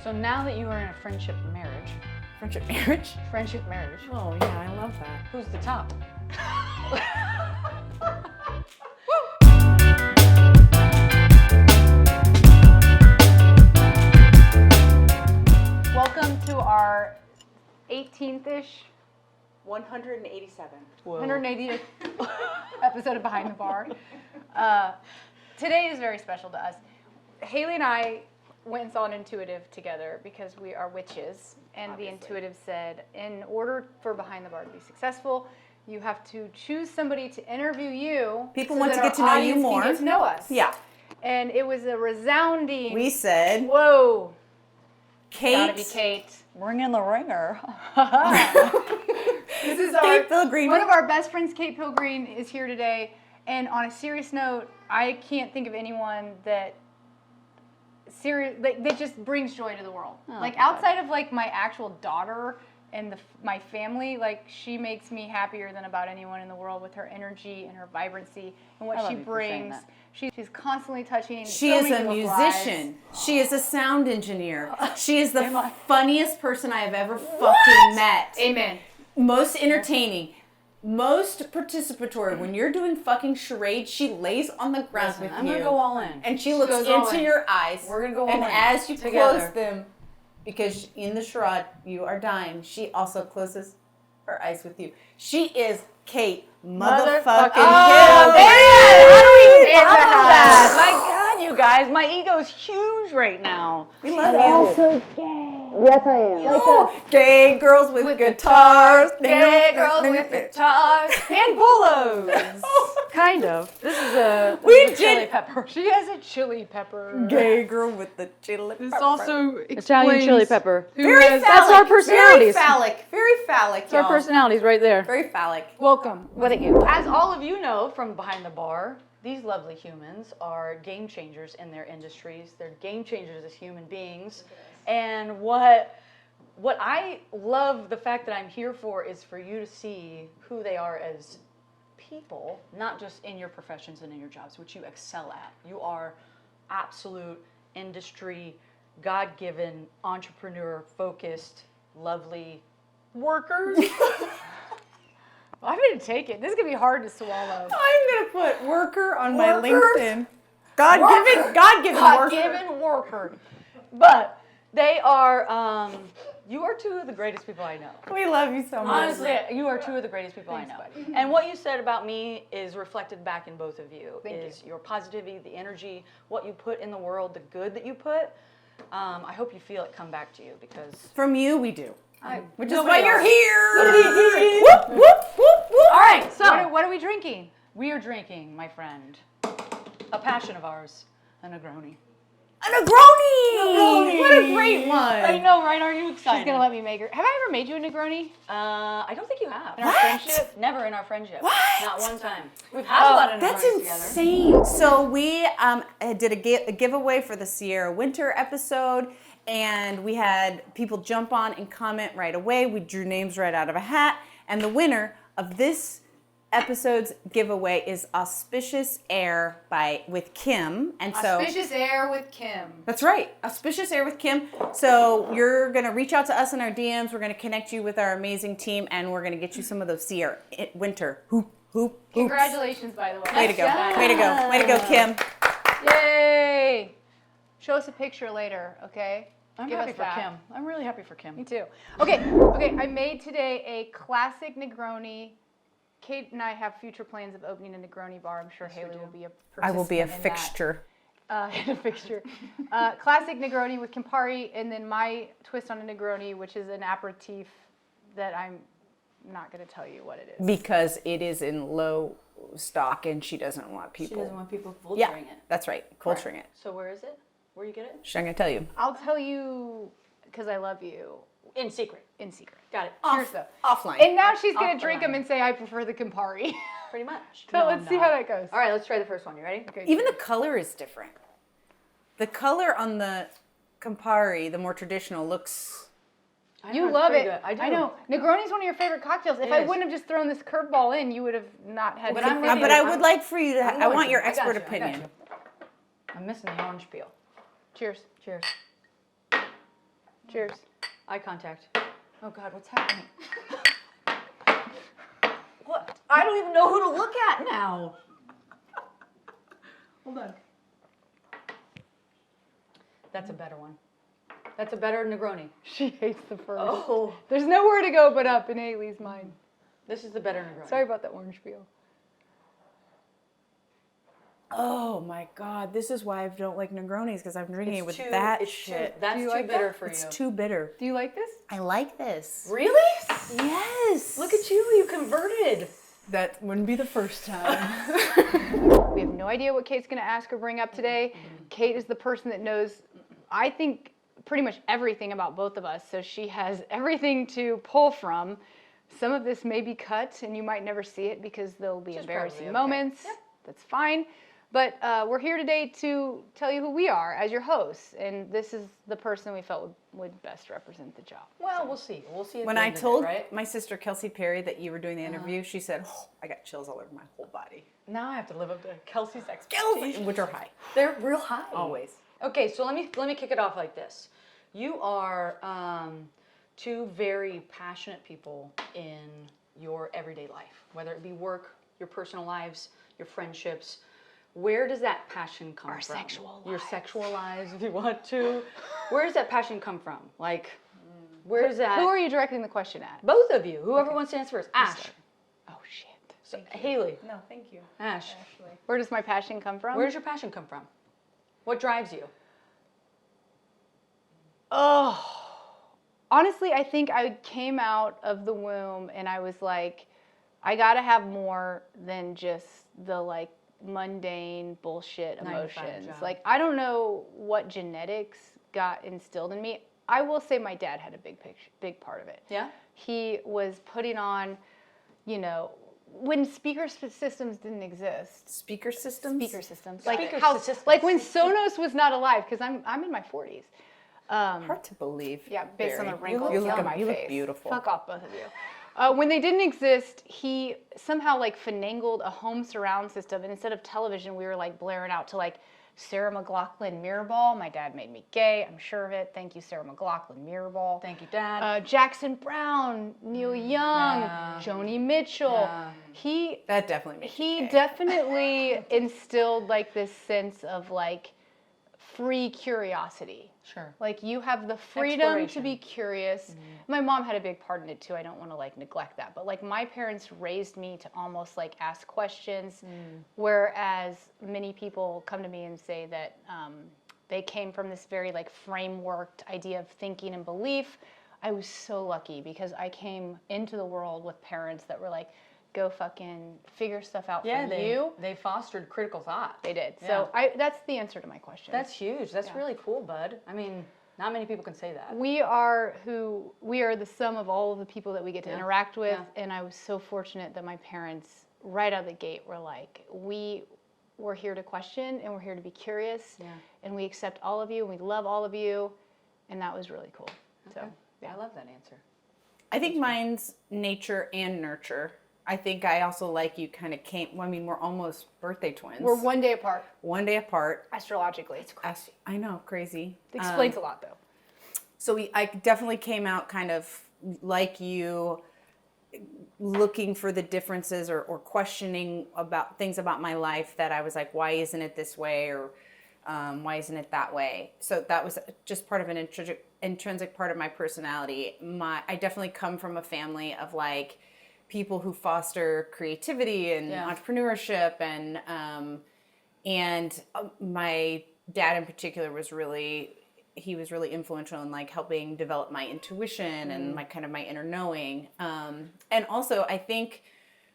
So now that you are in a friendship marriage. Friendship marriage? Friendship marriage. Oh, yeah, I love that. Who's the top? Welcome to our 18th-ish, 180th episode of Behind the Bar. Today is very special to us. Haley and I went and saw an intuitive together because we are witches, and obviously. The intuitive said, in order for Behind the Bar to be successful, you have to choose somebody to interview you. People want to get to know you more. Get to know us. Yeah. And it was a resounding. We said, whoa. Kate. Gotta be Kate. Ring in the ringer. This is Kate Pilgreen. One of our best friends, Kate Pilgreen, is here today. And on a serious note, I can't think of anyone that just brings joy to the world. Oh, like outside of like my actual daughter and my family, like she makes me happier than about anyone in the world with her energy and her vibrancy and what she brings. She's constantly touching. She is a musician. She is a sound engineer. She is the funniest person I have ever fucking met. Amen. Most entertaining. Most participatory. When you're doing fucking charades, she lays on the ground with I'm you. gonna go all in. And she looks into your eyes. We're gonna go all in. And as you together. close them, because in the charade you are dying, she also closes her eyes with you. She is Kate motherfucking Hill. How do we follow that? My God, you guys, my ego's huge right now. We love you. Also gay. Yes, I am. Oh, gay girls with guitars. Gay girls with guitars and polos. Kind of. This is a chili pepper. She has a chili pepper. Gay girl with the chili pepper. This also Italian chili pepper. Very phallic. That's our personalities. Very phallic. Very phallic, It's our personalities right there. Very phallic. welcome. What are you? As all of you know from Behind the Bar, these lovely humans are game changers in their industries. They're game changers as human beings. And what I love the fact that I'm here for is for you to see who they are as people, not just in your professions and in your jobs, which you excel at. You are absolute industry, God-given, entrepreneur-focused, lovely workers. I'm going to take it. This is going to be hard to swallow. I'm going to put worker on my LinkedIn. God-given worker. But they are, you are two of the greatest people I know. We love you so much. Honestly, you are two of the greatest people I know. And what you said about me is reflected back in both of you. Your positivity, the energy, what you put in the world, the good that you put. I hope you feel it come back to you because... From you, we do. Which is Nobody why you're else. here. Whoop, whoop, whoop, whoop. All right, so What are we drinking? we are drinking, my friend, a passion of ours, a Negroni. A Negroni! What a great one. I know, right? Are you excited? She's going to let me make her. Have I ever made you a Negroni? I don't think you have. In our friendship? Never in our friendship. What? Not one time. We've had a lot of That's Negronis together. insane. So we did a giveaway for the Sierra Winter episode, and we had people jump on and comment right away. We drew names right out of a hat, and the winner of this episode's giveaway is Auspicious Air with Kim. And so Auspicious Air with Kim. That's right. Auspicious Air with Kim. So you're going to reach out to us in our DMs. We're going to connect you with our amazing team, and we're going to get you some of those Sierra Winter hoops. Congratulations, by the way. Way to go. Way to go. Way to go, Kim. Yay! Show us a picture later, okay? I'm Give happy us for that. Kim. I'm really happy for Kim. Me too. Okay. I made today a classic Negroni. Kate and I have future plans of opening a Negroni bar. I'm sure Haley will be a participant I will be a in that. fixture. In a fixture. Classic Negroni with Campari, and then my twist on a Negroni, which is an aperitif that I'm not going to tell you what it is. Because it is in low stock and she doesn't want people. She doesn't want people filtering it. That's right. Culturing it. So where is it? Where you get it? She's not going to tell you. I'll tell you because I love you. In secret. In secret. Got it. Cheers, though. Offline. And now she's going to drink them and say, I prefer the Campari. Pretty much. So let's see how that goes. All right, let's try the first one. You ready? Okay. Even the color is different. The color on the Campari, the more traditional, looks... You love it. Good. I do. I know. Negroni's one of your favorite cocktails. If I wouldn't have just thrown this curveball in, you would have not had. But to I'm fit ready. it. But I would like for you to... I'm I want going your to. I got expert you. I got opinion. you. I'm missing the orange peel. Cheers. Cheers. Cheers. Eye contact. Oh God, what's happening? What? I don't even know who to look at now. Hold on. That's a better one. That's a better Negroni. She hates the first. Oh, There's nowhere to go but up in Haley's mind. this is the better Negroni. Sorry about that orange peel. Oh my God, this is why I don't like Negronis, because I'm drinking it with Too- that it's shit. Too, that's Do you too like bitter that? for you. It's too bitter. Do you like this? I like this. Really? Yes. Look at you converted. That wouldn't be the first time. We have no idea what Kate's going to ask or bring up today. Kate is the person that knows, I think, pretty much everything about both of us. So she has everything to pull from. Some of this may be cut and you might never see it because there'll be Which is embarrassing probably okay. moments. Yep. That's fine. But we're here today to tell you who we are as your hosts. And this is the person we felt would best represent the job. Well, we'll see. We'll see. At When the I end of it, told right? my sister Kelsey Perry that you were doing the interview, she said, "Oh, I got chills all over my whole body." Now I have to live up to Kelsey's Kelsey, expectations. which are high, They're real high. always. Okay, so let me kick it off like this. You are two very passionate people in your everyday life, whether it be work, your personal lives, your friendships. Where does that passion come Our from? sexual Your lives. sexual lives, if you want to. Where does that passion come from? Like, where's that? Who are you directing the question at? Both of you. Whoever wants to answer first. Ash. Oh, shit. So, Haley. No, thank you. Ash. Where does my passion come from? Where does your passion come from? What drives you? Oh, honestly, I think I came out of the womb and I was like, I gotta have more than just the like mundane bullshit 9 to 5 emotions. job. Like, I don't know what genetics got instilled in me. I will say my dad had a big part of it. Yeah? He was putting on, you know, when speaker systems didn't exist. Speaker systems. Speaker systems, like Speaker how, systems. like when Sonos was not alive, because I'm in my 40s. Hard to believe. Yeah, based on the Barry. wrinkles You look, on my you face. look beautiful. Fuck off, both of you. When they didn't exist, he somehow like finagled a home surround system, and instead of television, we were like blaring out to like Sarah McLachlan Mirrorball. My dad made me gay. I'm sure of it. Thank you, Sarah McLachlan Mirrorball. Thank you, Dad. Jackson Brown, Neil Young, Yeah. Joni Mitchell. Yeah. That definitely makes He you gay. definitely instilled like this sense of like free curiosity. Sure. Like you have the freedom to Exploration. be curious. My mom had a big part in it too. I don't want to like neglect that. But like my parents raised me to almost like ask questions, whereas many people come to me and say that they came from this very like frameworked idea of thinking and belief. I was so lucky because I came into the world with parents that were like, go fucking figure stuff out Yeah, for you. they fostered critical thought. They did. Yeah. So that's the answer to my question. That's huge. That's really cool, bud. I mean, not many people can say that. We are the sum of all of the people that we get to interact with. Yeah. And I was so fortunate that my parents, right out of the gate, were like, we're here to question and we're here to be curious. Yeah. And we accept all of you and we love all of you. And that was really cool. Okay. So, yeah. I love that answer. I think mine's nature and nurture. I think I also like you kind of came, well, I mean, we're almost birthday twins. We're 1 day apart, one day apart. astrologically. It's crazy. I know, crazy. It explains a lot, though. So I definitely came out kind of like you, looking for the differences or questioning about things about my life that I was like, why isn't it this way, or why isn't it that way? So that was just part of an intrinsic part of my personality. I definitely come from a family of like people who foster creativity and entrepreneurship, and my dad in particular was really influential in like helping develop my intuition and my kind of my inner knowing. And also I think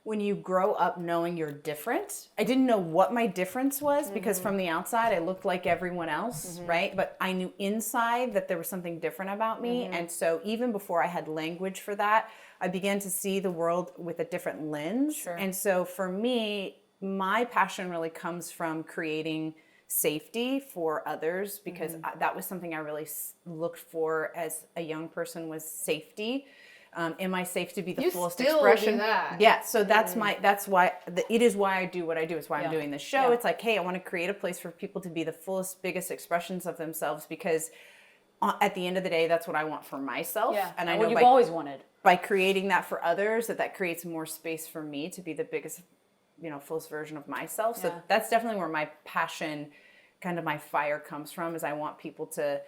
when you grow up knowing you're different, I didn't know what my difference was because from the outside I looked like everyone else, right? But I knew inside that there was something different about me. And so even before I had language for that, I began to see the world with a different lens. Sure. And so for me, my passion really comes from creating safety for others, because that was something I really looked for as a young person, was safety. Am I safe to be the You fullest still do expression? that. Yeah, so that's why it is why I do what I do. It's why I'm doing this show. Yeah. It's like, hey, I want to create a place for people to be the fullest, biggest expressions of themselves, because at the end of the day, that's what I want for myself. Yeah. And I what know you've by, always wanted. by creating that for others, that creates more space for me to be the biggest, fullest version of myself. So Yeah. that's definitely where my passion, kind of my fire comes from, is I want people to,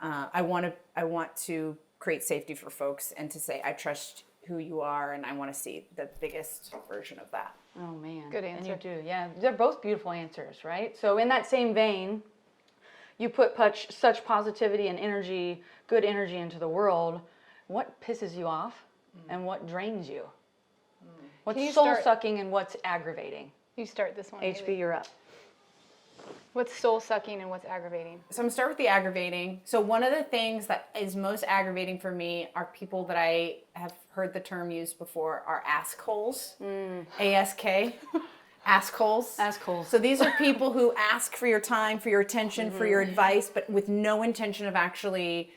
I want to create safety for folks and to say, I trust who you are, and I want to see the biggest version of that. Oh man. Good And answer. you do, yeah. They're both beautiful answers, right? So in that same vein, you put such positivity and energy, good energy into the world. What pisses you off and what drains you? What's Can you soul start- sucking and what's aggravating? You start this one. HB, Haley. you're up. What's soul sucking and what's aggravating? So I'm gonna start with the aggravating. So one of the things that is most aggravating for me are people that I have heard the term used before are askholes. A-S-K. Askholes. Assholes. So these are people who ask for your time, for your attention, for your advice, but with no intention of actually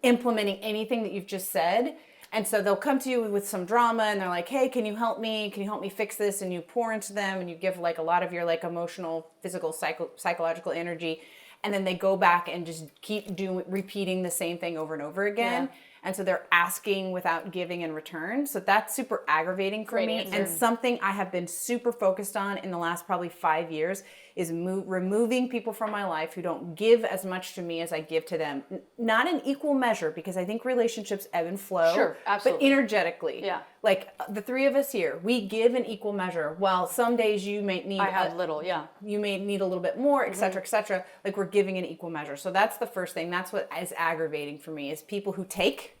implementing anything that you've just said. And so they'll come to you with some drama and they're like, hey, can you help me? Can you help me fix this? And you pour into them and you give like a lot of your like emotional, physical, psychological energy. And then they go back and just keep repeating the same thing over and over again. Yeah. And so they're asking without giving in return. So that's super aggravating for Great me. answer. And something I have been super focused on in the last probably 5 years is removing people from my life who don't give as much to me as I give to them. Not in equal measure, because I think relationships ebb and flow. Sure, absolutely. But energetically. Yeah. Like the three of us here, we give in equal measure. While some days you may need I have little, yeah. you may need a little bit more, et cetera, et cetera. Like we're giving in equal measure. So that's the first thing. That's what is aggravating for me, is people who take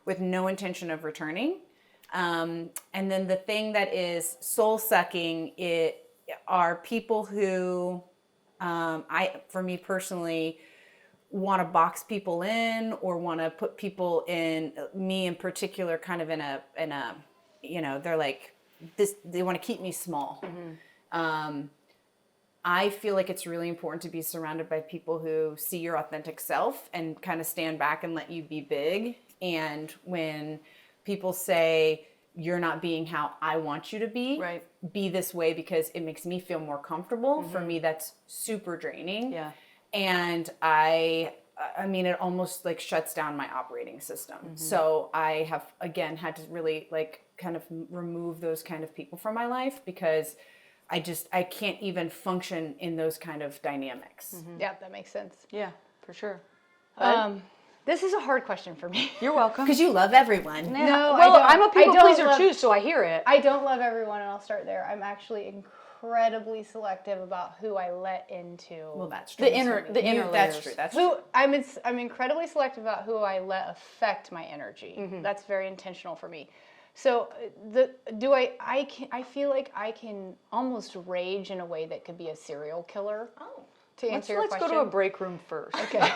with no intention of returning. And then the thing that is soul sucking are people who, for me personally, want to box people in or want to put people in, me in particular, kind of in a, they're like this, they want to keep me small. I feel like it's really important to be surrounded by people who see your authentic self and kind of stand back and let you be big. And when people say, you're not being how I want you to be, Right. be this way because it makes me feel more comfortable. For me, that's super draining. Yeah. And I mean, it almost like shuts down my operating system. So I have, again, had to really like kind of remove those kind of people from my life, because I can't even function in those kind of dynamics. Yeah, that makes sense. Yeah, for sure. This is a hard question for me. You're welcome. Because you love everyone. Yeah. No, I well, don't. I'm a people I don't pleaser love- too, so I hear it. I don't love everyone, and I'll start there. I'm actually incredibly selective about who I let into. Well, that's true. The inner layers. That's true. That's true. I'm incredibly selective about who I let affect my energy. That's very intentional for me. So I feel like I can almost rage in a way that could be a serial killer. Oh. To answer your Let's question. go to a break room first. Okay.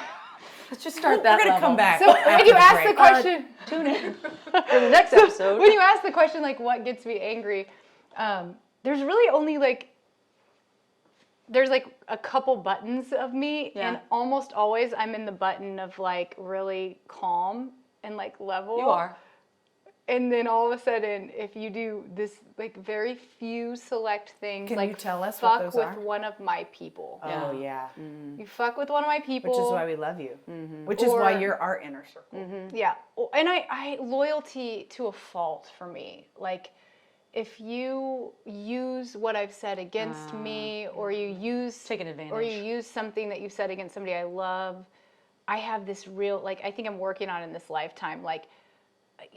Let's just start that We're going to level. come back. So when you ask the question, Tune in for the next episode. when you ask the question like what gets me angry, there's really only there's like a couple buttons of me, Yeah. and almost always I'm in the button of like really calm and like level. You are. And then all of a sudden, if you do this like very few select things, Can like you tell us what fuck those with are? one of my people. Oh, yeah. You fuck with one of my people. Which is why we love you. Which is why you're our inner circle. Yeah, and I loyalty to a fault for me. Like, if you use what I've said against me, or you use Taking advantage. or you use something that you've said against somebody I love, I have this real like I think I'm working on in this lifetime. Like,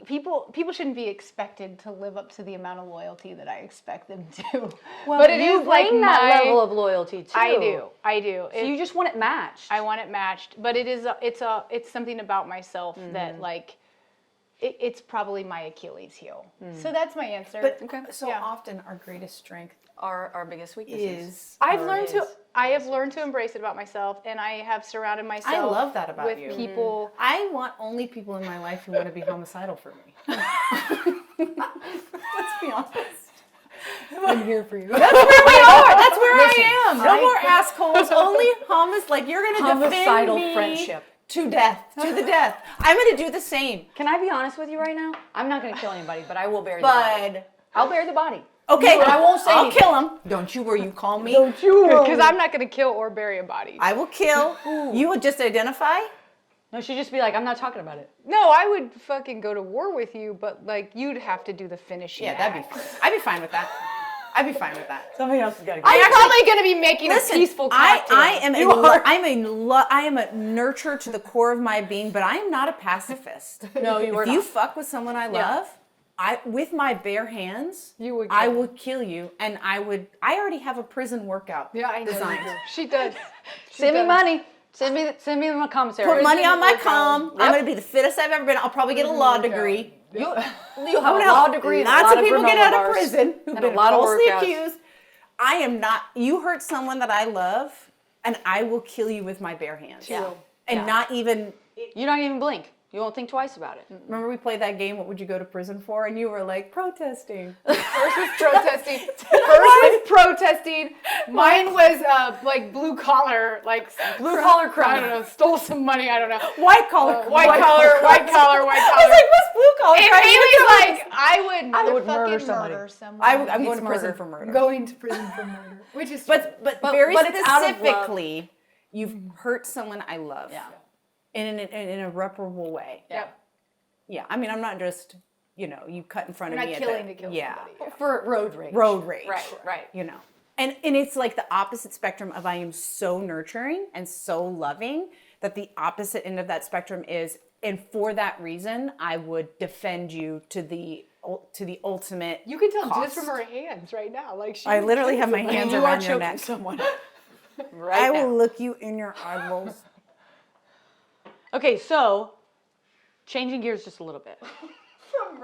people shouldn't be expected to live up to the amount of loyalty that I expect them to. Well, but it you is like bring that my level of loyalty too. I do. So you just want it matched. I want it matched, but it's something about myself that like it's probably my Achilles heel. So that's my answer. But Okay. so Yeah. often our greatest strength our biggest weaknesses. is... I have learned to embrace it about myself, and I have surrounded myself. I love that about with you. people. I want only people in my life who want to be homicidal for me. Let's be honest. I'm here for you. That's where we are. That's where I am. No more assholes. Only like you're going to defend Homicidal me friendship. to death, to the death. I'm going to do the same. Can I be honest with you right now? I'm not going to kill anybody, but I will bury the body. But I'll bury the body. okay, But I won't say I'll anything. kill him. Don't you worry. You call me. Because I'm not going to kill or bury a body. I will kill. You will just identify. No, she'd just be like, I'm not talking about it. No, I would fucking go to war with you, but like you'd have to do the finishing. Yeah, that'd be fine. I'd be fine with that. I'd be fine with that. Somebody else has got to go. I'm probably going to be making a peaceful cocktail. I am a nurturer to the core of my being, but I am not a pacifist. No, you are If not. you fuck with someone I love, with my bare hands, I would kill you, and I already have a prison workout designed. She does. Send me money. Send me my commissary. Put money on my comm. I'm going to be the fittest I've ever been. I'll probably get a law degree. You'll have a law degree. Lots of people get out of prison who've and been a lot of falsely workouts. accused. I am not. You hurt someone that I love, and I will kill you with my bare hands. Yeah. And not even. You don't even blink. You won't think twice about it. Remember we played that game, what would you go to prison for? And you were like, protesting. Hers was protesting. Mine was like blue collar crime. I don't know. Stole some money. I don't know. White collar. White collar. I was like, what's blue collar And crime? Haley's like, I would murder motherfucking somebody. murder someone. I'm going to prison for murder. Going to prison for murder. Which is But very but it's out of love. specifically, you've hurt someone I love. Yeah. In an irreparable way. Yep. Yeah. I mean, I'm not just, you cut in front You're of not me. killing to kill somebody. For road rage. Road rage. Right. And it's like the opposite spectrum of I am so nurturing and so loving that the opposite end of that spectrum is, and for that reason, I would defend you to the ultimate. You can tell cost. just from her hands right now. Like I literally have my hands You are around your choking neck. someone. I Right now. will look you in your eyeballs. Okay, so changing gears just a little bit. From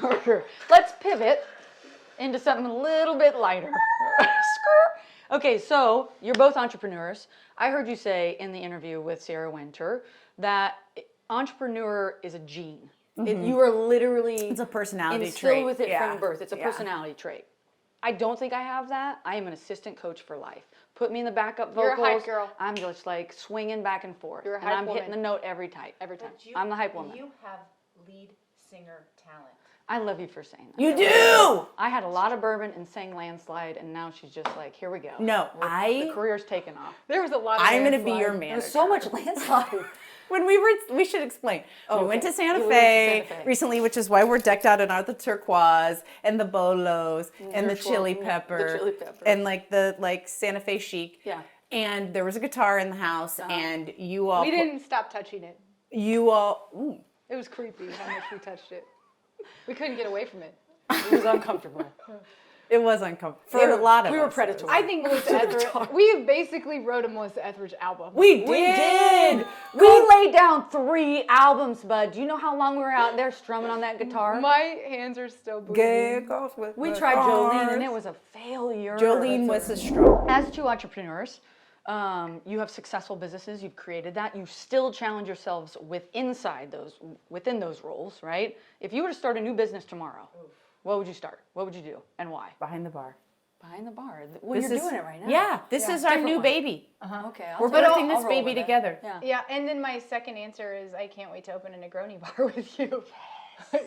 murder. Let's pivot into something a little bit lighter. Okay, so you're both entrepreneurs. I heard you say in the interview with Sarah Winter that entrepreneur is a gene. You are literally It's a personality instilled trait. with it Yeah. from birth. It's a Yeah. personality trait. I don't think I have that. I am an assistant coach for life. Put me in the backup You're a vocals. hype girl. I'm just like swinging back and forth. You're a and hype I'm hitting the woman. note every time. I'm the hype woman. You have lead singer talent. I love you for saying that. You do! I had a lot of bourbon and sang Landslide, and now she's just like, here we go. No, The career's taken off. There was a lot of I'm going to be landslide. your manager. There's so much Landslide. When we should explain. We went to Santa We went to Fe Santa Fe. recently, which is why we're decked out in all the turquoise and the bolos and the chili pepper. And like the Santa Fe chic. Yeah. And there was a guitar in the house, and you all. We didn't stop touching it. You all. Ooh. It was creepy how much we touched it. We couldn't get away from it. It was uncomfortable. It was uncomfortable for a lot of We were us. predatory. I think Melissa Etheridge. We basically wrote a Melissa Etheridge album. We did. We laid down 3 albums, bud. Do you know how long we were out there strumming on that guitar? My hands are still bleeding. We tried Jolene, and it was a failure. Jolene was a struggle. As 2 entrepreneurs, you have successful businesses. You've created that. You still challenge yourselves within those roles, right? If you were to start a new business tomorrow, what would you start? What would you do, and why? Behind the bar. Behind the bar. Well, you're doing it right now. Yeah, this is our Different new one. baby. Okay. We're take it. birthing this I'll roll baby with it. together. Yeah. Yeah, and then my second answer is I can't wait to open a Negroni bar with you.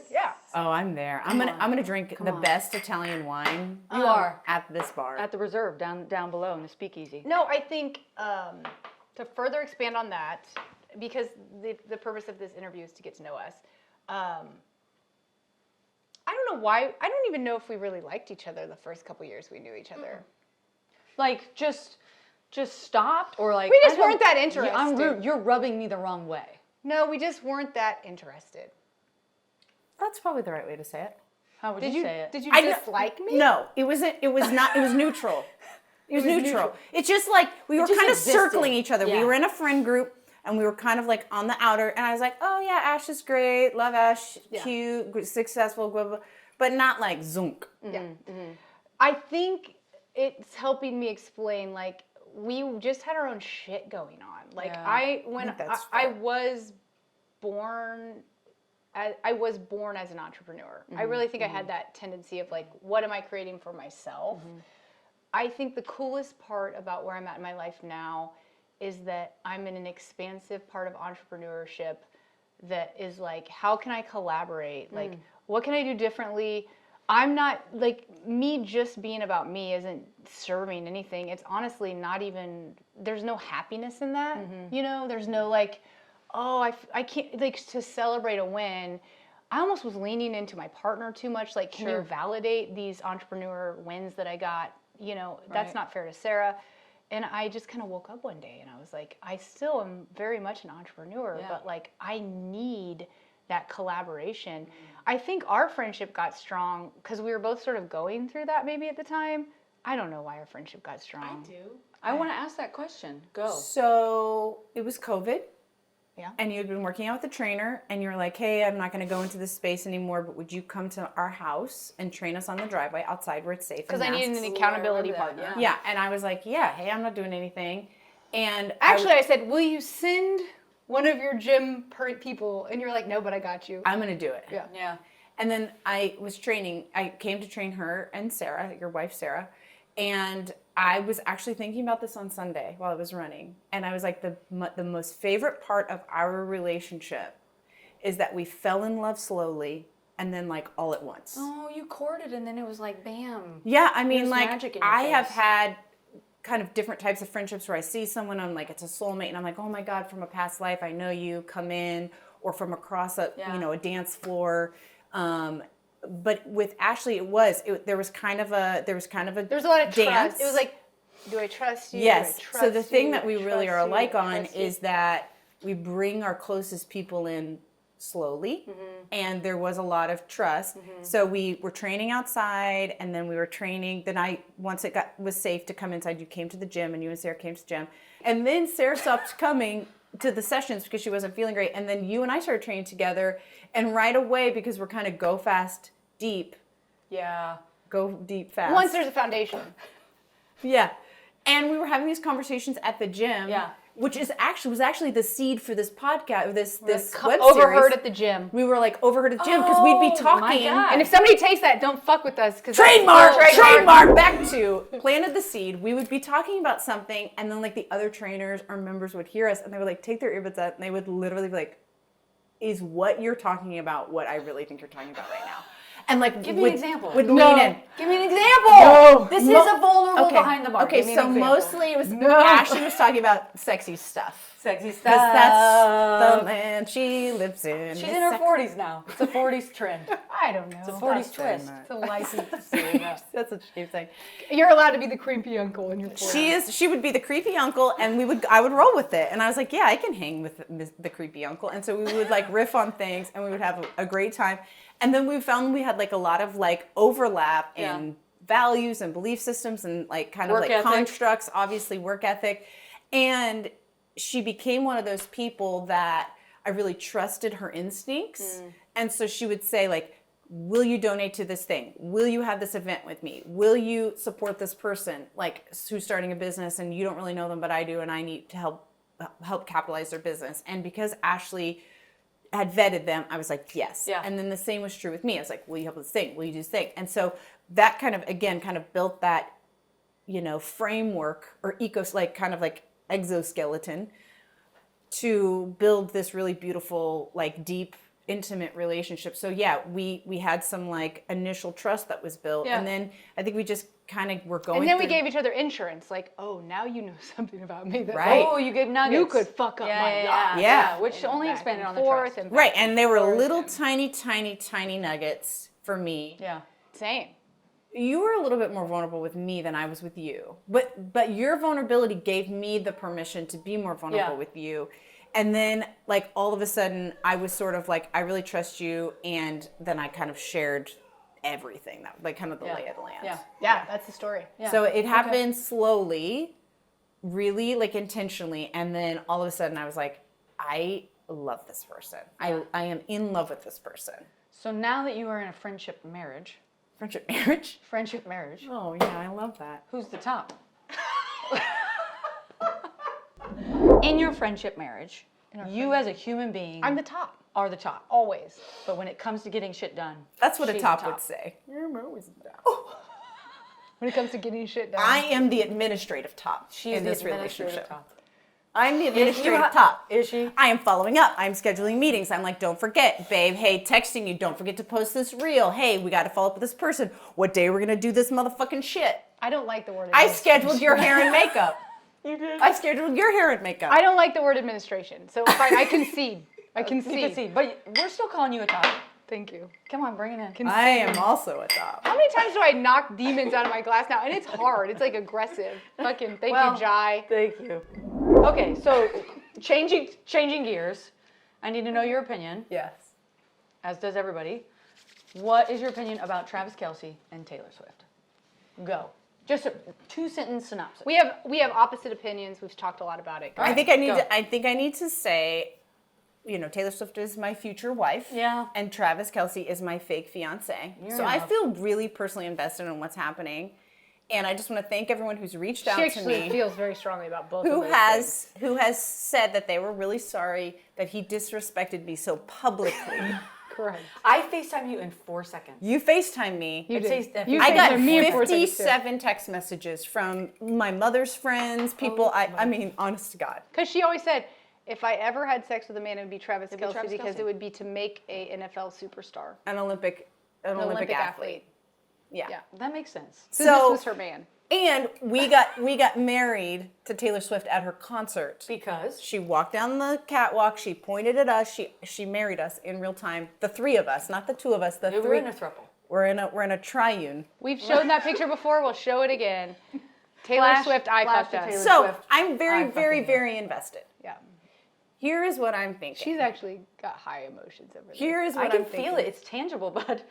Yeah. Oh, I'm there. I'm gonna drink the best Italian wine. You are. At this bar. At the Reserve, down below in the Speakeasy. No, I think to further expand on that, because the purpose of this interview is to get to know us. I don't know why. I don't even know if we really liked each other the first couple years we knew each other. Like just stopped, or like We just I don't- weren't that Yeah, I'm interested. rude. You're rubbing me the wrong way. No, we just weren't that interested. That's probably the right way to say it. How would Did you you say it? did you I kn- dislike me? No, it wasn't. It was not. It was neutral. It was neutral. It's just like we were just kind of existed. circling each other. Yeah. We were in a friend group, and we were kind of like on the outer. And I was like, "Oh yeah, Ash is great. Love Ash. Yeah. Cute, successful, blah, blah," but not like zunk. Yeah. I think it's helping me explain, like, we just had our own shit going on. Like, Yeah. I think that's I fair. was born as an entrepreneur. I really think I had that tendency of, like, what am I creating for myself? I think the coolest part about where I'm at in my life now is that I'm in an expansive part of entrepreneurship that is like, how can I collaborate? Like, what can I do differently? I'm not, like, me just being about me isn't serving anything. It's honestly not even, there's no happiness in that. You know, there's no, like, I can't, like, to celebrate a win, I almost was leaning into my partner too much. Like, can you validate these entrepreneur wins that I got? You know, that's not fair to Sarah. And I just kind of woke up one day and I was like, I still am very much an entrepreneur, but like, I need that collaboration. I think our friendship got strong because we were both sort of going through that maybe at the time. I don't know why our friendship got strong. I do. I want to ask that question. Go. So it was COVID. Yeah. And you had been working out with a trainer, and you were like, hey, I'm not going to go into this space anymore, but would you come to our house and train us on the driveway outside where it's safe? Because I needed an accountability partner. Yeah, and I was like, yeah, hey, I'm not doing anything. And Actually, I said, will you send one of your gym people? And you're like, no, but I got you. I'm going to do it. Yeah. Yeah. And then I came to train her and Sarah, your wife, Sarah, and I was actually thinking about this on Sunday while I was running. And I was like, the most favorite part of our relationship is that we fell in love slowly and then like all at once. Oh, you courted and then it was like, bam. Yeah, I mean, There's like, magic in your I have face. had kind of different types of friendships where I see someone, I'm like, it's a soulmate, and I'm like, oh my God, from a past life, I know you, come in, or from across a dance floor. But with Ashley, there was kind of a There was a lot of dance. trust. It was like, do I trust you? Yes. Do I trust So the thing you? that we Do I really are trust you? alike Do I on trust you? is that we bring our closest people in slowly, and there was a lot of trust. So we were training outside, and then we were training. Then once it was safe to come inside, you came to the gym, and you and Sarah came to the gym, and then Sarah stopped coming to the sessions because she wasn't feeling great, and then you and I started training together, and right away, because we're kind of go fast, deep. Yeah. Go deep fast. Once there's a foundation. Yeah. And we were having these conversations at the gym. Yeah. Which was actually the seed for this podcast, this web Overheard series. at the gym. We were like overheard at the gym because we'd be Oh, my talking. God. And if somebody takes that, don't fuck with us. Trademark. Back to planted the seed. We would be talking about something, and then like the other trainers or members would hear us, and they would like take their earbuds out, and they would literally be like, "Is what you're talking about what I really think you're talking about right now?" And like, Give me an example. Would lean in. Give me an example. No. This is a vulnerable behind the bar. Okay, Give me an so example. mostly it was Ashley was talking about sexy stuff. Sexy stuff. Because that's the land she lives in. She's in her 40s now. It's a 40s trend. I don't know. It's a 40s twist. It's a license. That's what she was saying. You're allowed to be the creepy uncle in your 40s. She would be the creepy uncle, and I would roll with it. And I was like, yeah, I can hang with the creepy uncle. And so we would like riff on things, and we would have a great time. And then we found we had like a lot of like overlap in values and belief systems and like kind of Work like ethic. constructs, obviously work ethic. And she became one of those people that I really trusted her instincts. And so she would say like, will you donate to this thing? Will you have this event with me? Will you support this person like who's starting a business and you don't really know them, but I do, and I need to help capitalize their business. And because Ashley had vetted them, I was like, yes. Yeah. And then the same was true with me. I was like, will you help with this thing? Will you do this thing? And so that kind of built that, framework or exoskeleton to build this really beautiful, like deep, intimate relationship. So yeah, we had some like initial trust that was built. Yeah. And then I think we just kind of were going And then we through- gave each other insurance. Like, oh, now you know something about me. That Right. Oh, you give nuggets. You could fuck up my life. Yeah. Which only Back expanded and on the forth trust. and Right. And they were forth little and- tiny nuggets for me. Yeah. Same. You were a little bit more vulnerable with me than I was with you. But your vulnerability gave me the permission to be more vulnerable Yeah. with you. And then like all of a sudden I was sort of like, I really trust you, and then I kind of shared everything. That like kind of the lay of the land. Yeah. Yeah, that's the story. Yeah. So it happened slowly, really like intentionally, and then all of a sudden I was like, I love this person. I am in love with this person. So now that you are in a friendship marriage, Friendship marriage? Oh yeah, I love that. who's the top? In your friendship marriage, you as a human being I'm the top. are the top. Always. But when it comes to getting shit done, That's what a she's top the would say. When it comes to getting shit done. I am the administrative top She's in the this administrative relationship. top. I'm the administrative top. Is she? I am following up. I'm scheduling meetings. I'm like, don't forget, babe. Hey, texting you. Don't forget to post this reel. Hey, we got to follow up with this person. What day we're going to do this motherfucking shit? I don't like the word. I scheduled your hair and makeup. You did. I scheduled your hair and makeup. I don't like the word administration, so fine, I concede. I concede. You can see, but we're still calling you a top. Thank you. Come on, bring it in. I am also a top. How many times do I knock demons out of my glass now? And it's hard. It's like aggressive. Fucking thank you, Jai. Thank you. Okay, so changing gears. I need to know your opinion, Yes. as does everybody. What is your opinion about Travis Kelce and Taylor Swift? Go. Just a 2-sentence synopsis. We have opposite opinions. We've talked a lot about it. I think I need to say, you know, Taylor Swift is my future wife. Yeah. And Travis Kelce is my fake fiance. You're So I up. feel really personally invested in what's happening. And I just want to thank everyone who's reached out She to actually me. feels very strongly about both Who of those things. has said that they were really sorry that he disrespected me so publicly. Correct. I FaceTime you in 4 seconds. You FaceTime me. You It did. says that- You I got FaceTimed me in 4 seconds, too. 57 text messages from my mother's friends, people. I mean, honest to God. Because she always said, if I ever had sex with a man, it would be Travis be Kelce Travis because Kelce. it would be to make a NFL superstar, An Olympic athlete. Yeah. Yeah. That makes sense. So, So- this was her man. And we got married to Taylor Swift at her concert. Because She walked down the catwalk. She pointed at us. She married us in real time. The three of us, not the two of us. The we were three. in a throuple. We're in a triune. We've shown that picture before. We'll show it again. Taylor Flash- Swift, I flash fucked to us. Taylor So Swift. I'm very, I very, fucking very invested. Yeah. Here is what I'm thinking. She's actually got high emotions over there. Here is what I can I'm thinking. feel it. It's tangible, but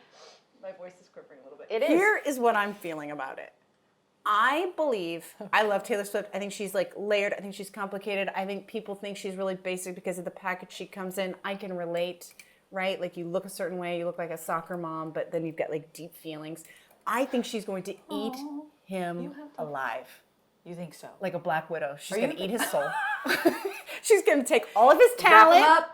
My voice is quivering a little bit. it is. Here is what I'm feeling about it. I love Taylor Swift. I think she's like layered. I think she's complicated. I think people think she's really basic because of the package she comes in. I can relate, right? Like you look a certain way, you look like a soccer mom, but then you've got like deep feelings. I think she's going to eat him alive. You think so? Like a black widow. She's Are going to you- eat his soul. She's going to take all of his Wrap 'em talent. up.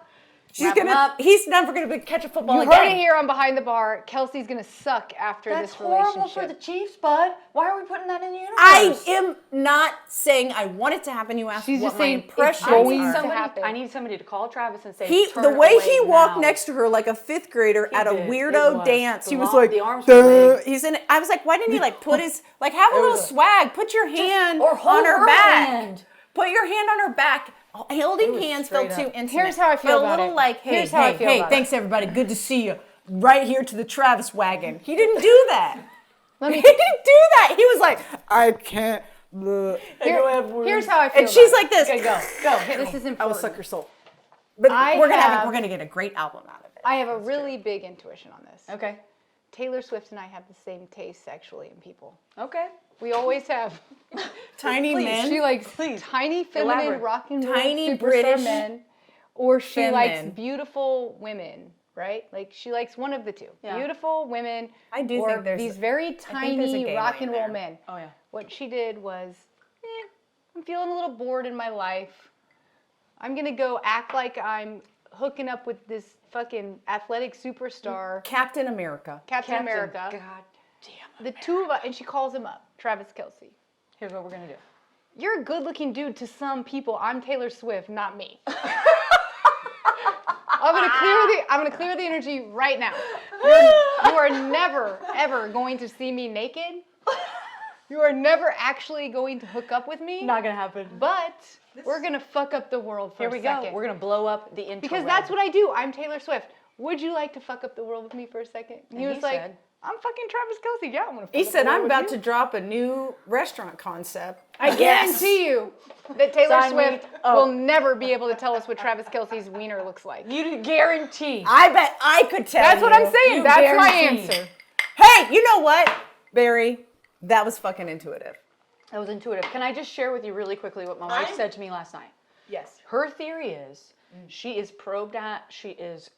She's Wrap 'em gonna. up. He's never gonna catch a football You again. heard it here on Behind the Bar. Kelsey's gonna suck after That's this horrible relationship. for the Chiefs, bud. Why are we putting that in the universe? I am not saying I want it to happen. You asked She's what just my saying it's impressions going are. to happen. I need somebody to call Travis and say, The "Turn way away he walked now." next to her like a fifth grader at a did. It weirdo was. dance, he The was long- like, the arms were "Duh." big. He's in. I was like, why didn't he like put his like have a little swag? Put your hand or hold on her her back. hand. Put your hand on her back. Holding was hands felt straight too up. intimate. Here's how I feel But about a little it. like, hey, Here's how I hey, feel hey, about thanks everybody. Good to see you. Right here to the Travis wagon. He didn't do that. Let me. He didn't do that. He was like, I can't. Here's how I feel. And she's about like this. Okay, go. Hit This me. is I will important. suck your soul. But I we're have- gonna get a great album out of it. I have a really big intuition on this. Okay. Taylor Swift and I have the same taste sexually in people. Okay. We always have. Tiny men. She likes Please. tiny, feminine, Elaborate. rock and roll Tiny superstar British men, or she likes feminine. beautiful women. Right? Like she likes one of the two. Yeah. Beautiful women. I do or think there's these very there's a tiny gay rock lane and roll there. men. Oh yeah. What she did was, I'm feeling a little bored in my life. I'm gonna go act like I'm hooking up with this fucking athletic superstar, Captain America. Captain America. God damn. The two of us, and she calls him up, Travis Kelce. Here's what we're gonna do. You're a good-looking dude to some people. I'm Taylor Swift, not me. I'm gonna clear the energy right now. You are never, ever going to see me naked. You are never actually going to hook up with me. Not gonna happen. But we're gonna fuck up the world for Here a we second. go. We're gonna blow up the internet. Because that's what I do. I'm Taylor Swift. Would you like to fuck up the world with me for a second? And he And was he like, said- I'm fucking Travis Kelce. Yeah, I'm gonna fuck He up said, the world I'm with about you." to drop a new restaurant concept. I guarantee you that Taylor Sign me Swift up. will never be able to tell us what Travis Kelce's wiener looks like. You guarantee. I bet I could tell That's what you. I'm saying. You That's my guarantee. answer. Hey, you know what, Barry? That was fucking intuitive. That was intuitive. Can I just share with you really quickly what my wife said to me last night? Yes. Her theory is she is probed at. She is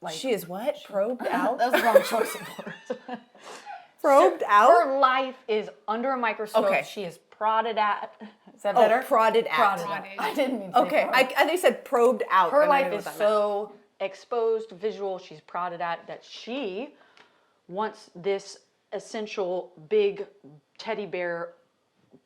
like She is what? Probed out? That was the wrong choice of words. Probed out? Her life is under a microscope. Okay. She is prodded at. Is that Oh, better? prodded at. Prodded at. I didn't mean to say Okay, prod. I think you said probed out. Her and I life knew is what that meant. so exposed, visual. She's prodded at that she wants this essential big teddy bear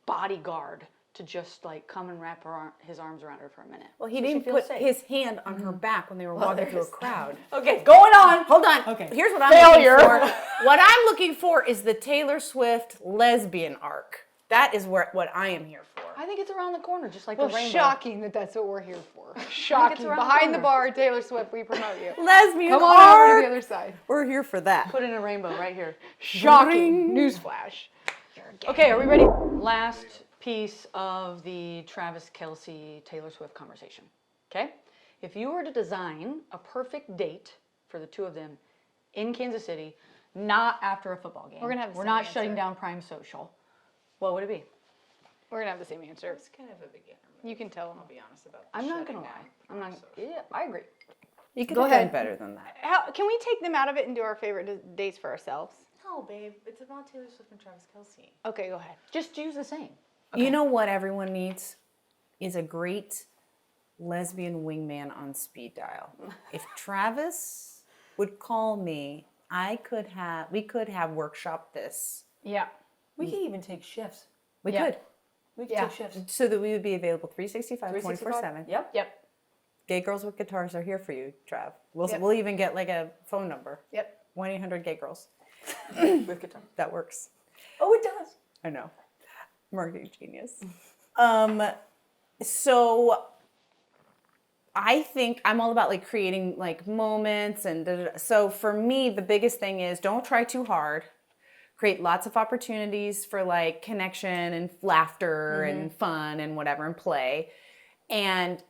bodyguard to just like come and wrap his arms around her for a minute. Well, he So she didn't feels put safe. his hand on her back when they were walking through a crowd. Okay, going on. Hold on. Okay. Here's what I'm Failure. looking for. What I'm looking for is the Taylor Swift lesbian arc. That is what I am here for. I think it's around the corner, just like the rainbow. Shocking that that's what we're here for. it's Shocking. around the Behind the corner. bar, Taylor Swift, we promote you. Lesbian Come on over art. to the other side. We're here for that. Put in a rainbow right here. Shocking. Newsflash. Okay, are we ready? Last piece of the Travis Kelce Taylor Swift conversation. Okay? If you were to design a perfect date for the two of them in Kansas City, not after a football game. We're gonna have the We're same not answer. shutting down Prime Social. What would it be? We're going to have the same answer. It's kind of a beginner. You can tell them. I'll be honest about. I'm not shutting gonna lie. down I'm not. Prime Yeah, I agree. You could Go have done ahead. better than that. How, can we take them out of it and do our favorite dates for ourselves? No, babe, it's about Taylor Swift and Travis Kelce. Okay, go ahead. Just use the same. You know what everyone needs is a great lesbian wingman on speed dial. If Travis would call me, we could have workshopped this. Yeah. We could even take shifts. We Yeah. could. We could Yeah. take shifts. So that we would be available 365, 24/7. Yep. Yep. Gay girls with guitars are here for you, Trav. We'll, Yep. we'll even get like a phone number. Yep. 1-800 gay girls. With guitar. That works. Oh, it does. I know. Marketing genius. So I think I'm all about like creating like moments and so for me the biggest thing is don't try too hard. Create lots of opportunities for like connection and laughter and fun and whatever and play. And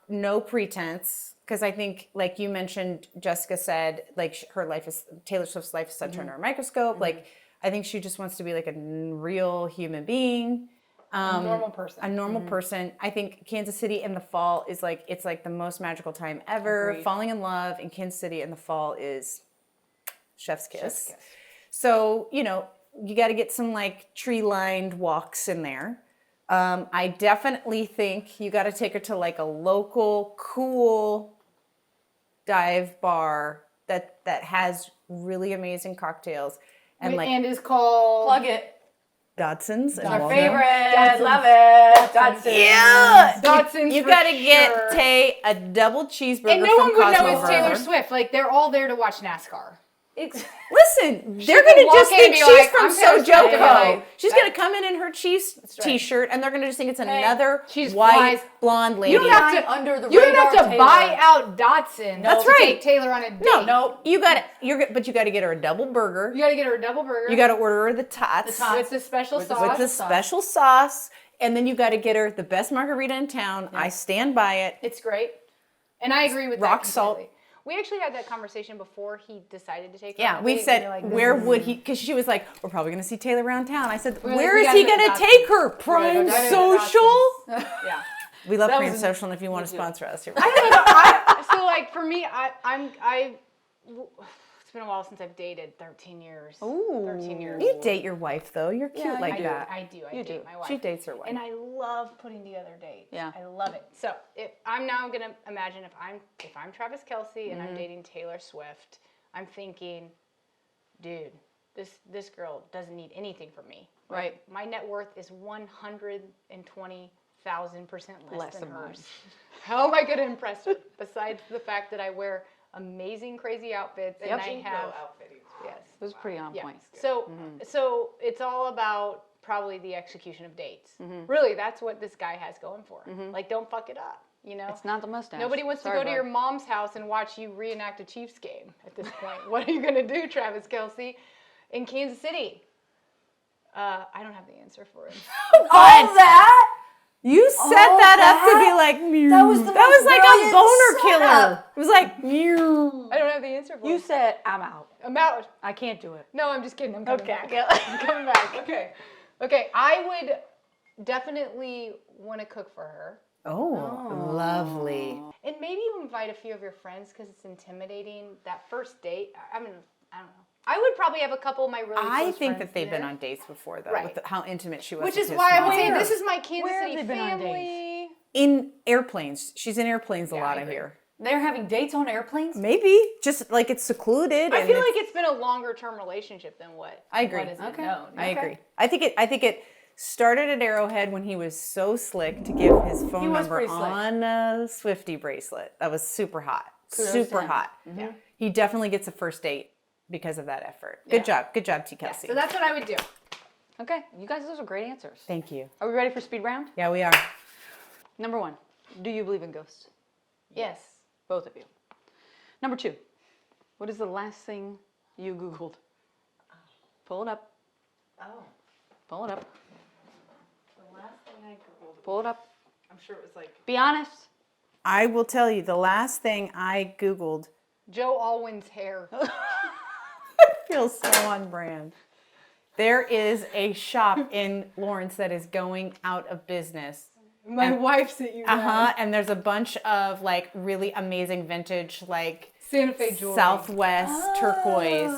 no pretense, because I think, like you mentioned, Jessica said, like her life is, Taylor Swift's life is centered under a microscope. Like, I think she just wants to be like a real human being. A normal person. A normal person. I think Kansas City in the fall is like, it's like the most magical time ever. Agreed. Falling in love in Kansas City in the fall is chef's kiss. So, you know, you got to get some like tree-lined walks in there. I definitely think you got to take her to like a local cool dive bar that has really amazing cocktails and like and is called Plug it. Dodson's and Our Waldo. favorite. Love it. That's Yeah, Dodson's. you for got to get sure. Tay a double cheeseburger And no from one would know Cosmo it's Taylor Burger. Swift. Like they're all there to watch NASCAR. Listen, they're could gonna walk just in and think be she's like, from "I'm Taylor Swift," and be Sojoko. like, She's gonna come in her Chiefs right. t-shirt, and they're gonna just think it's another she's white flies- blonde lady. You don't have to Flying under the You don't radar, have to Taylor. buy out Dotson. That's to right. Take Taylor on a date. No, you got it. But you got to get her a double burger. You got to get her a double burger. You got to order her the tots with the special With the sauce. with the special sauce, and then you got to get her the best margarita in town. I stand by it. It's great. And I agree with Rock that salt. completely. We actually had that conversation before he decided to take her Yeah, on a we date, and said you're like, where would he? Because she was like, we're probably gonna see Taylor around town. I said, like, where we is gotta he go to gonna Dotson's. take her? Prime gotta go to Social. Yeah. We love That Prime was- Social, and if you want to sponsor us, here. I don't know. So like for me, it's been a while since I've dated. 13 years. Ooh. 13 years. You date your wife though. You're cute Yeah, like I do. that. I do. I You date do. my wife. She dates her wife. And I love putting together dates. Yeah. I love it. So if I'm now gonna imagine if I'm Travis Kelce and I'm dating Taylor Swift, I'm thinking, dude, this girl doesn't need anything from me. Right. My net worth is 120,000% less than than mine. hers. How am I gonna impress her? Besides the fact that I wear amazing, crazy outfits and I have yes. It was pretty on Yeah. point. So it's all about probably the execution of dates. Really, that's what this guy has going for him. Like, don't fuck it up. You know, It's not the mustache. nobody wants Sorry, to go to bud. your mom's house and watch you reenact a Chiefs game at this point. What are you gonna do, Travis Kelce, in Kansas City? I don't have the answer for him. All that? You set that up to be like, meow. That was the That was most like a brilliant boner setup. killer. It was like, meow. I don't have the answer for You him. said I'm out. I'm out. I can't do it. No, I'm just kidding. I'm coming Okay. back. I'm coming back. Okay. Okay. I would definitely want to cook for her. Oh, lovely. And maybe you invite a few of your friends because it's intimidating. That first date, I don't know. I would probably have a couple of my really close I think friends that they've been there. on dates before, though, Right. with how intimate she was. Which with is his why I would mom. say Where? this is my Kansas Where have City they been on family. In airplanes. She's in airplanes a Yeah, lot, I I agree. hear. They're having dates on airplanes? Maybe. Just like it's secluded. I and feel it's- like it's been a longer term relationship than what I agree. what is Okay. known. I agree. I think it started at Arrowhead when he was so slick to give his phone He was number pretty slick. on a Swiftie bracelet. That was super hot. Kudos super to him. hot. Yeah. He definitely gets a first date because of that effort. Good job. Good job, T. Kelsey. So that's what I would do. Okay, you guys, those are great answers. Thank you. Are we ready for speed round? Yeah, we are. Number 1, do you believe in ghosts? Yes. Both of you. Number 2, what is the last thing you Googled? Pull it up. Oh, Pull it up. the last thing I Googled, Pull it up. I'm sure it was like, Be honest. I will tell you, the last thing I Googled Joe Alwyn's hair. feels so on brand. There is a shop in Lawrence that is going out of business. My wife sent you that. And there's a bunch of like really amazing vintage, like Santa Fe jewelry. Southwest turquoise.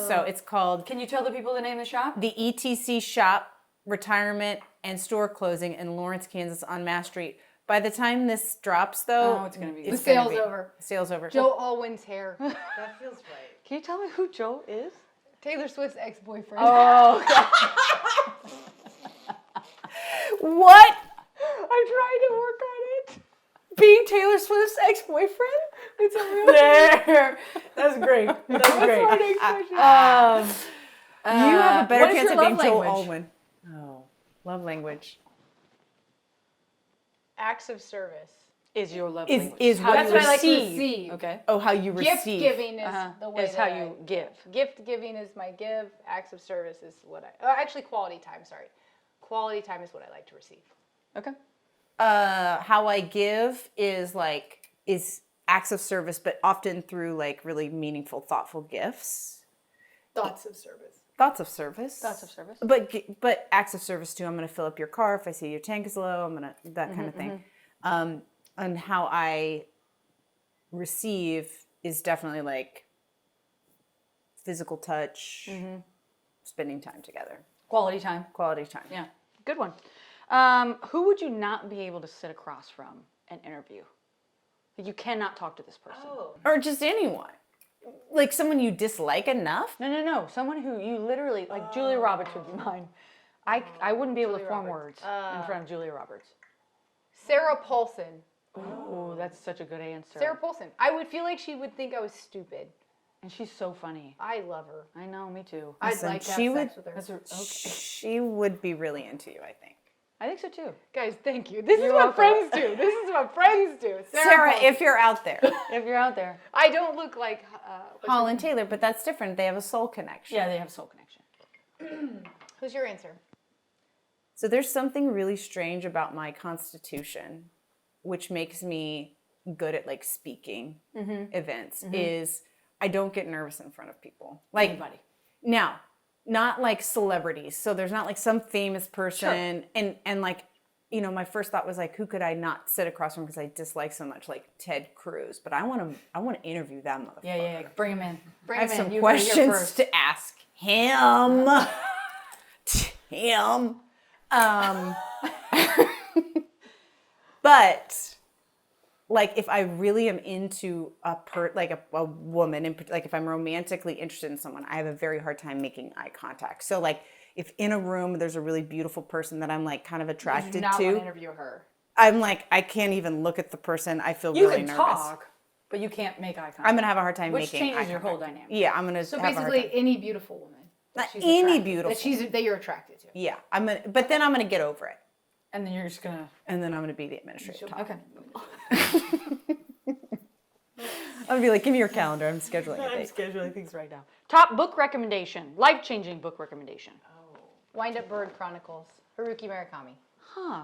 So it's called can you tell the people the name of the shop? the ETC Shop, Retirement and Store Closing in Lawrence, Kansas on Mass Street. By the time this drops, though, Oh, it's gonna be The it's sale's gonna be- over. Sale's over. Joe Alwyn's hair. That feels right. Can you tell me who Joe is? Taylor Swift's ex-boyfriend. Oh, What? I'm trying to work on it. Being Taylor Swift's ex-boyfriend? It's a real There. That's great. That's great. You have a better what is chance your of being love Joe language? Alwyn. Oh, love language. Acts of service. Is your love Is language. is How what That's you what I like to receive. receive. Okay. Oh, how you Gift receive. giving is the way Is how that you give. Gift giving is my give. Acts of service is what I. Oh, actually, quality time. Sorry, quality time is what I like to receive. Okay. How I give is acts of service, but often through like really meaningful, thoughtful gifts. Thoughts of service. Thoughts of service. Thoughts of service. But acts of service too. I'm gonna fill up your car if I see your tank is low. I'm gonna that kind of thing. And how I receive is definitely like physical touch, spending time together, Quality time. quality time. Yeah. Good one. Who would you not be able to sit across from and interview? You cannot talk to this person. Or just anyone, like someone you dislike enough. No. Someone who you literally, like Julia Roberts would be mine. I wouldn't be able to form words in front of Julia Roberts. Sarah Paulson. Oh, that's such a good answer. Sarah Paulson. I would feel like she would think I was stupid. And she's so funny. I love her. I know, me too. I'd Listen, like to have she sex would- with her. She would be really into you, I think. I think so too. Guys, thank you. This is You're what welcome. friends do. This is what friends do. Sarah, Paulson. if you're out there, If you're out there. I don't look like Holland Taylor, but that's different. They have a soul connection. Yeah, they have soul connection. Who's your answer? So there's something really strange about my constitution, which makes me good at like speaking events. Is I don't get nervous in front of people. Like Anybody. now, not like celebrities. So there's not like some famous person, and like, you know, my first thought was like, who could I not sit across from because I dislike so much, like Ted Cruz. But I want to interview that motherfucker. Yeah. Bring him in. I have some You heard it here questions first. to ask him. But like if I really am into a woman, and like if I'm romantically interested in someone, I have a very hard time making eye contact. So like if in a room there's a really beautiful person that I'm like kind of You do attracted not want to to, interview her. I'm like I can't even look at the person. I feel You really can nervous. talk, but you can't make eye contact. I'm gonna have a hard time Which making changes eye your whole contact. dynamic. Yeah, I'm gonna So have a hard basically, time. any beautiful woman. Not she's any attracted- beautiful. that you're attracted to. Yeah, but then I'm gonna get over it, And then you're just gonna. and then I'm gonna be the administrative. top. Okay. I'm gonna be like, give me your calendar. I'm scheduling a I'm date. scheduling things right now. Top book recommendation. Life-changing book recommendation. Wind Up Bird Chronicles. Haruki Murakami. Huh.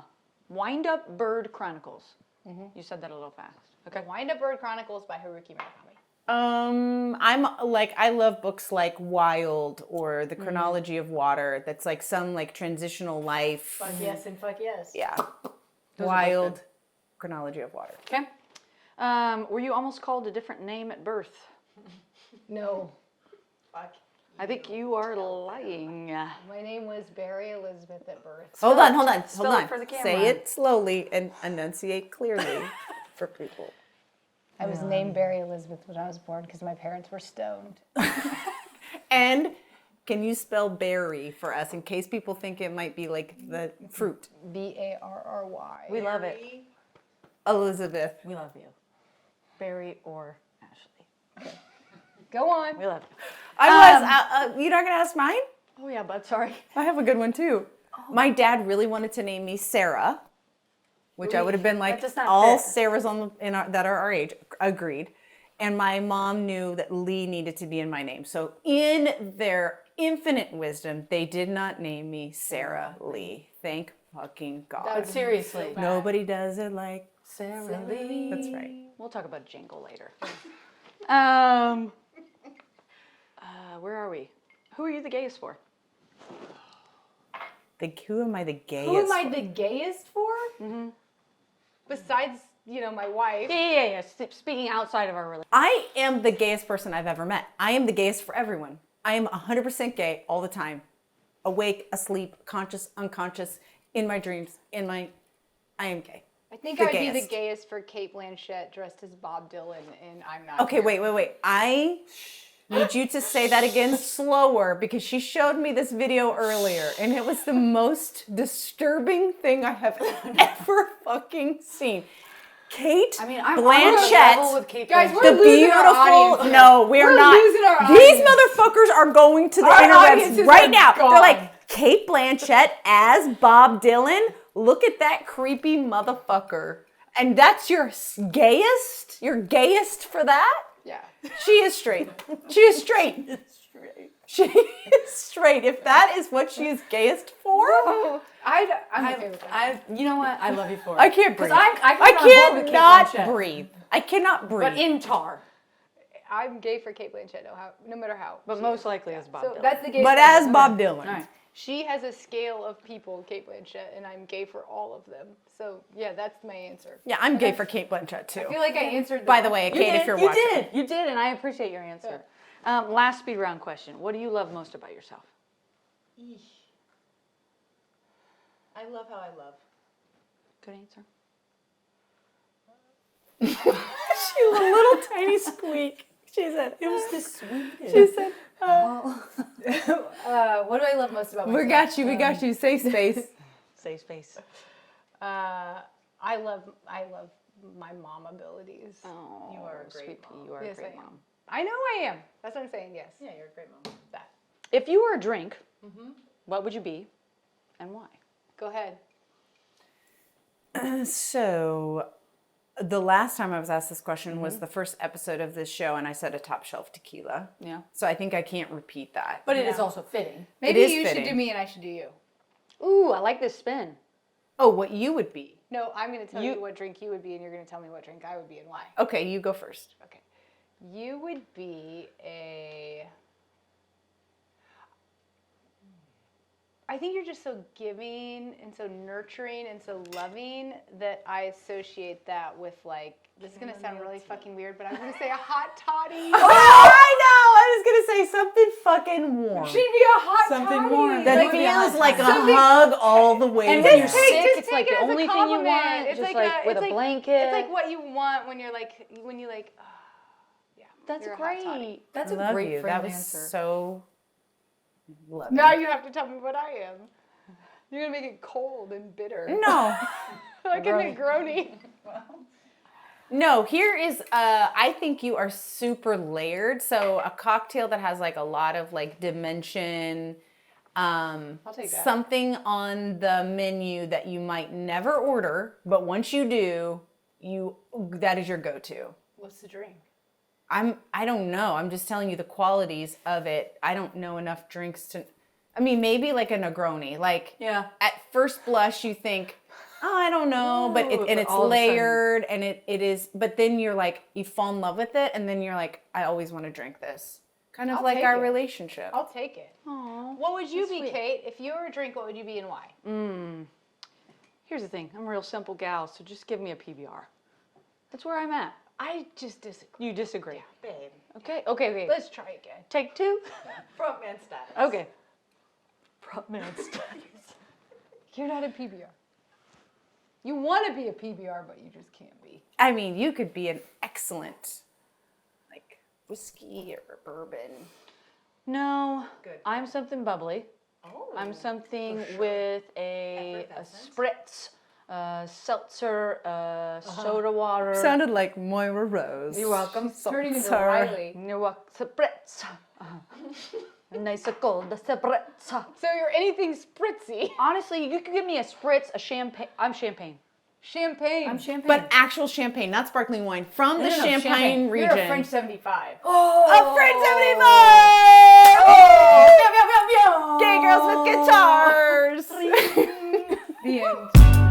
Wind Up Bird Chronicles. You said that a little fast. Okay. Wind Up Bird Chronicles by Haruki Murakami. I'm like I love books like Wild or The Chronology of Water. That's like some like transitional life. Fuck yes and fuck yes. Yeah, Those are Wild, both Chronology of Water. Okay. Were you almost called a different name at birth? No. I think you are lying. My name was Barry Elizabeth at birth. Hold on. Spell it for the camera. Say it slowly and enunciate clearly for people. I was named Barry Elizabeth when I was born because my parents were stoned. And can you spell berry for us in case people think it might be like the fruit? Barry. We love it. Elizabeth. We love you. Barry or Ashley. Go on. We love you. I was. You're not gonna ask mine? Oh yeah, bud. Sorry. I have a good one too. My dad really wanted to name me Sarah, which I would have been like, That does not all fit. Sarahs that are our age. Agreed. And my mom knew that Lee needed to be in my name. So in their infinite wisdom, they did not name me Sarah Lee. Thank fucking God. But seriously. Nobody does it like Sarah Lee. That's right. We'll talk about jingle later. Where are we? Who are you the gayest for? Who am I the gayest? Who am I the gayest for? Besides, my wife. Yeah. Speaking outside of our relationship. I am the gayest person I've ever met. I am the gayest for everyone. I am 100% gay all the time. Awake, asleep, conscious, unconscious, in my dreams, I am gay. I think The I'd be the gayest. gayest for Kate Blanchett dressed as Bob Dylan, and I'm not. Okay, wait. I need you to say that again slower because she showed me this video earlier and it was the most disturbing thing I have ever fucking seen. Kate I mean, I'm on a level Blanchett, with Kate Guys, Blanchett. we're the losing our beautiful. audience. No, we're not. losing our These audience. motherfuckers are going to the Our audiences interwebs right are now. gone. They're like, Kate Blanchett as Bob Dylan. Look at that creepy motherfucker. And that's your gayest? You're gayest for that? Yeah. She is straight. She is straight. She is straight. If that is what she is gayest for, I'm okay with that. You know what? I love you for it. I can't breathe. I cannot breathe. I cannot breathe. But in tar. I'm gay for Kate Blanchett, no matter how. But she most is. likely as Bob So Dylan. that's the gay. But as Bob Dylan. All right. She has a scale of people, Kate Blanchett, and I'm gay for all of them. So yeah, that's my answer. Yeah, I'm gay for Kate Blanchett too. I feel like I answered. By the way, Kate, if you're watching. You did, and I appreciate your answer. Last speed round question. What do you love most about yourself? I love how I love. Good answer. She was a little tiny squeak. She said, it was the sweetest. She said, what do I love most about myself? we got you. Safe space. Safe space. I love my mom abilities. Oh, You are a great sweet pea. mom. You are Yes, a great I am. mom. I know I am. That's what I'm saying. Yes. Yeah, you're a great mom. That. If you were a drink, what would you be, and why? Go ahead. So, the last time I was asked this question was the first episode of this show, and I said a top shelf tequila. Yeah. So I think I can't repeat that. But it is also fitting. Maybe is you fitting. should do me and I should do you. Ooh, I like this spin. Oh, what you would be? No, I'm going to tell you what drink you would be, and you're going to tell me what drink I would be and why. Okay, you go first. Okay. You would be a. I think you're just so giving and so nurturing and so loving that I associate that with like. This is gonna sound really fucking weird, but I'm gonna say a hot toddy. Oh, I know. I was gonna say something fucking warm. She'd be a hot Something toddy. warm. That Like, feels like a Something- hug all the way. And when you're down. sick, Just it's take like it the as a only thing you compliment. want, It's just like like with it's a like- blanket. It's like what you want when you're like, oh, yeah. That's you're a hot toddy. great. That's I a love great you. friend That was answer. so lovely. Now you have to tell me what I am. You're gonna make it cold and bitter. No. Like a Negroni. No, here is, I think you are super layered. So a cocktail that has like a lot of like dimension, I'll take that. something on the menu that you might never order, but once you do, that is your go-to. What's the drink? I don't know. I'm just telling you the qualities of it. I don't know enough drinks to, I mean, maybe like a Negroni. Like Yeah. at first blush you think, oh, I don't know, but Ooh, and it's all of a sudden- layered and it is, but then you're like, you fall in love with it and then you're like, I always want to drink this. Kind of I'll like take our it. relationship. I'll take it. Aww. What would you be, Kate? If you were a drink, what would you be and why? Here's the thing. I'm a real simple gal, so just give me a PBR. That's where I'm at. I just disagree. You disagree. Babe. Okay. Let's try again. Take two. Frontman status. Okay. Frontman status. You're not a PBR. You want to be a PBR, but you just can't be. I mean, you could be an excellent, like, whiskey or bourbon. No. Good. I'm something bubbly. Oh. I'm something with a spritz, seltzer, soda water. Sounded like Moira Rose. You're welcome. Turning into Seltzer. Riley. You know what? Spritz. Nice cold spritz. So you're anything spritzy. Honestly, you could give me a spritz, a champagne. I'm champagne. Champagne. I'm champagne. But actual champagne, not sparkling wine, from the No, Champagne region. You're a French 75. A French 75! Oh! Gay girls with guitars! The end.